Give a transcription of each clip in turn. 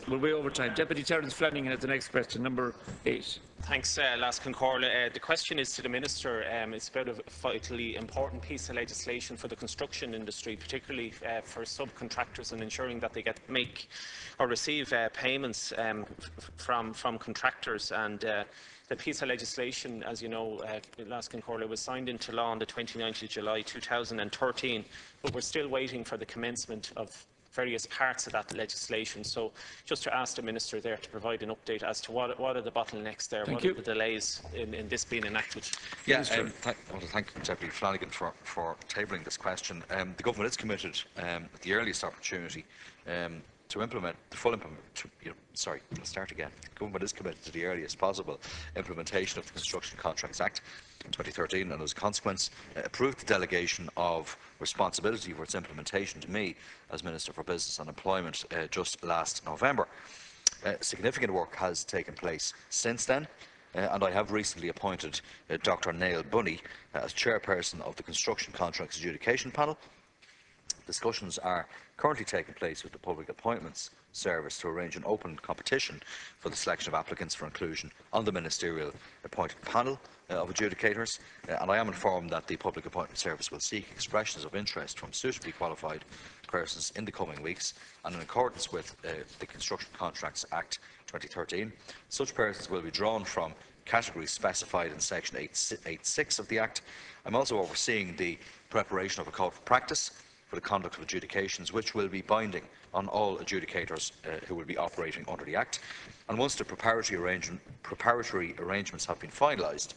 We're way over time. Deputy Terence Flanagan has the next question, number 8. Thanks, Laskin Corla. The question is to the Minister. It's about a vitally important piece of legislation for the construction industry, particularly for subcontractors, and ensuring that they make or receive payments from contractors. And the piece of legislation, as you know, Laskin Corla, was signed into law on the 29th of July 2013, but we're still waiting for the commencement of various parts of that legislation. So just to ask the Minister there to provide an update as to what are the bottlenecks there, what are the delays in this being enacted. Yeah, I want to thank Deputy Flanagan for tabling this question. The Government is committed at the earliest opportunity to implement the full The Government is committed to the earliest possible implementation of the Construction Contracts Act 2013, and as a consequence approved the delegation of responsibility for its implementation to me as Minister for Business and Employment just last November. Significant work has taken place since then, and I have recently appointed Dr. Niall Bunny as chairperson of the Construction Contracts Adjudication Panel. Discussions are currently taking place with the Public Appointments Service to arrange an open competition for the selection of applicants for inclusion on the ministerial appointed panel of adjudicators, and I am informed that the Public Appointments Service will seek expressions of interest from suitably qualified persons in the coming weeks, and in accordance with the Construction Contracts Act 2013, such persons will be drawn from categories specified in Section 8.6 of the Act. I'm also overseeing the preparation of a code of practice for the conduct of adjudications, which will be binding on all adjudicators who will be operating under the Act. And once the preparatory arrangements have been finalised,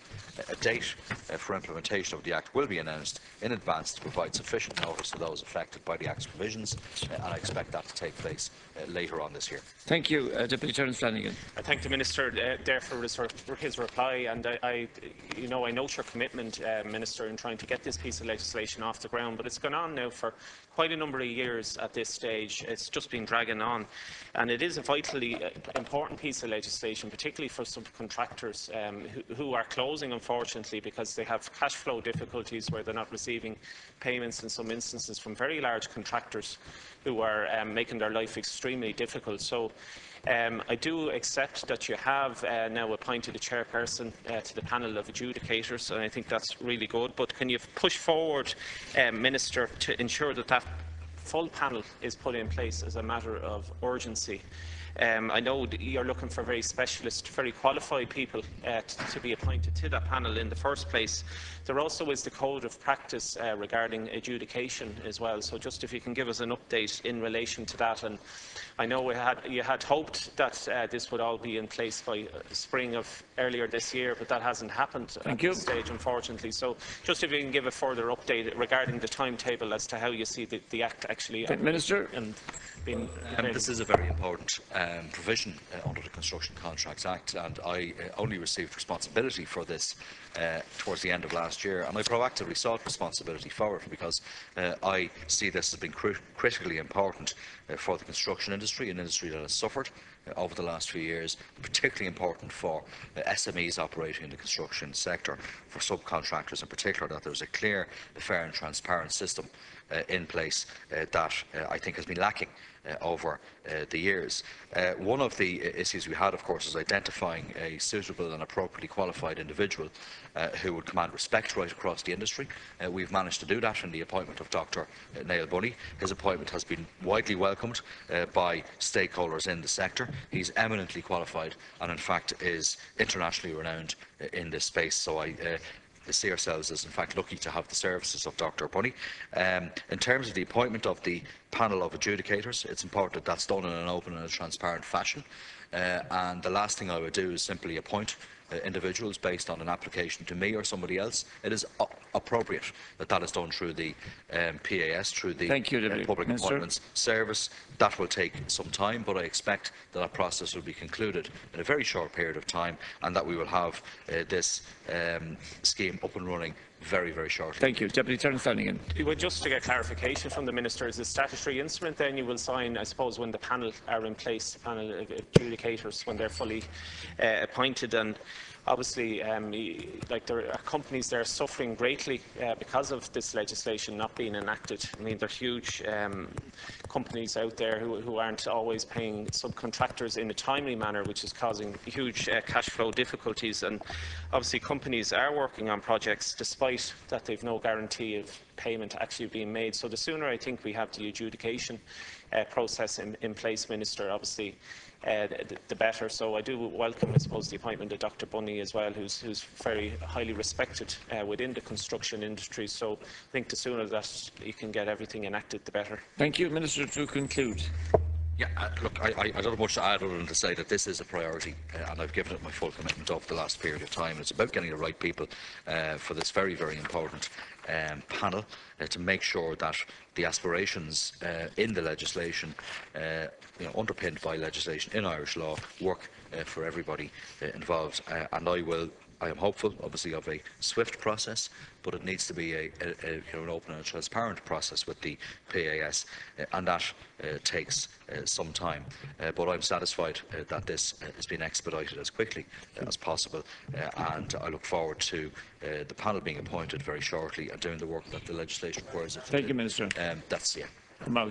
a date for implementation of the Act will be announced in advance to provide sufficient notice to those affected by the Act's provisions, and I expect that to take place later on this year. Thank you, Deputy Terence Flanagan. I thank the Minister there for his reply, and I note your commitment, Minister, in trying to get this piece of legislation off the ground, but it's gone on now for quite a number of years at this stage. It's just been dragging on, and it is a vitally important piece of legislation, particularly for subcontractors who are closing, unfortunately, because they have cash flow difficulties where they're not receiving payments in some instances from very large contractors who are making their life extremely difficult. So I do accept that you have now appointed a chairperson to the panel of adjudicators, and I think that's really good. But can you push forward, Minister, to ensure that that full panel is put in place as a matter of urgency? I know you're looking for very specialist, very qualified people to be appointed to that panel in the first place. There also is the code of practice regarding adjudication as well. So just if you can give us an update in relation to that. And I know you had hoped that this would all be in place by spring of earlier this year, but that hasn't happened at this stage, unfortunately. So just if you can give a further update regarding the timetable as to how you see the Act actually. Minister. This is a very important provision under the Construction Contracts Act, and I only received responsibility for this towards the end of last year, and I proactively sought responsibility for it because I see this as being critically important for the construction industry, an industry that has suffered over the last few years, particularly important for SMEs operating in the construction sector, for subcontractors in particular, that there is a clear, fair and transparent system in place that I think has been lacking over the years. One of the issues we had, of course, is identifying a suitable and appropriately qualified individual who would command respect right across the industry. We've managed to do that in the appointment of Dr. Niall Bunny. His appointment has been widely welcomed by stakeholders in the sector. He's eminently qualified and, in fact, is internationally renowned in this space. So I see ourselves as, in fact, lucky to have the services of Dr. Bunny. In terms of the appointment of the panel of adjudicators, it's important that that's done in an open and a transparent fashion. And the last thing I would do is simply appoint individuals based on an application to me or somebody else. It is appropriate that that is done through the PAS, through the Public Appointments Service. That will take some time, but I expect that that process will be concluded in a very short period of time, and that we will have this scheme up and running very, very shortly. Thank you. Deputy Terence Flanagan. Just to get clarification from the Minister, is a statutory instrument then you will sign, I suppose, when the panel are in place, the panel of adjudicators, when they're fully appointed? And obviously, like there are companies there suffering greatly because of this legislation not being enacted. I mean, there are huge companies out there who aren't always paying subcontractors in a timely manner, which is causing huge cash flow difficulties. And obviously, companies are working on projects despite that they've no guarantee of payment actually being made. So the sooner I think we have the adjudication process in place, Minister, obviously, the better. So I do welcome, I suppose, the appointment of Dr. Bunny as well, who's very highly respected within the construction industry. So I think the sooner that you can get everything enacted, the better. Thank you, Minister, to conclude. Yeah, look, I don't have much to add other than to say that this is a priority, and I've given it my full commitment over the last period of time. It's about getting the right people for this very, very important panel to make sure that the aspirations in the legislation, underpinned by legislation in Irish law, work for everybody involved. And I am hopeful, obviously, of a swift process, but it needs to be an open and transparent process with the PAS, and that takes some time. But I'm satisfied that this has been expedited as quickly as possible, and I look forward to the panel being appointed very shortly and doing the work that the legislation requires it to do. Thank you, Minister. That's, yeah. I'm out.